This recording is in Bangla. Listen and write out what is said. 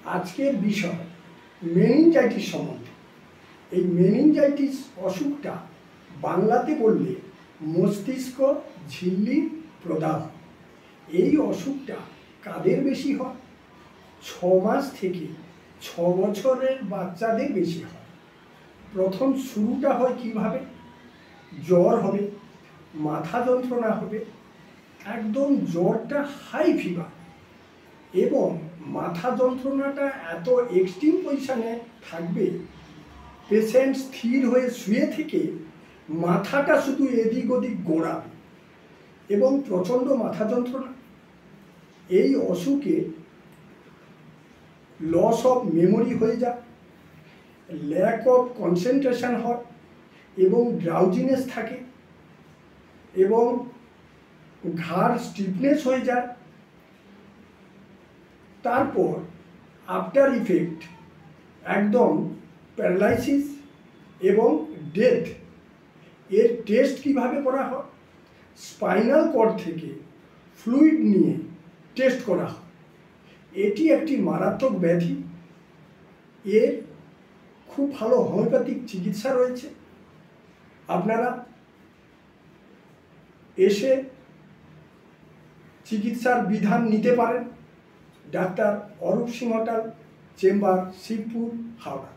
আজকের বিষয় মেনিনজাইটিস সম্বন্ধে। এই মেনিনজাইটিস অসুখটা বাংলাতে বললে মস্তিষ্ক ঝিল্লির প্রদাহ। এই অসুখটা কাদের বেশি হয়? 6 মাস থেকে 6 বছরের বাচ্চাদের বেশি হয়। প্রথম শুরুটা হয় কিভাবে? জ্বর হবে, মাথা যন্ত্রণা হবে, একদম জ্বরটা হাই ফিভার, এবং মাথা যন্ত্রণাটা এত এক্সট্রিম পজিশানে থাকবে, পেশেন্ট স্থির হয়ে শুয়ে থেকে মাথাটা শুধু এদিক ওদিক গোড়াবে এবং প্রচণ্ড মাথা যন্ত্রণা। এই অসুখে লস অফ মেমোরি হয়ে যায়, ল্যাক অফ কনসেন্ট্রেশন হয় এবং ড্রাউজিনেস থাকে এবং ঘাড় স্টিফনেস হয়ে যায়। তারপর আফটার ইফেক্ট একদম প্যারালাইসিস এবং ডেথ। এর টেস্ট কিভাবে করা হয়? স্পাইনাল কর্ড থেকে ফ্লুইড নিয়ে টেস্ট করা হয়। এটি একটি মারাত্মক ব্যাধি। এর খুব ভালো হোমিওপ্যাথিক চিকিৎসা রয়েছে। আপনারা এসে চিকিৎসার বিধান নিতে পারেন। Doctor Arup Singhatal, chamber, Shibpur, Howrah.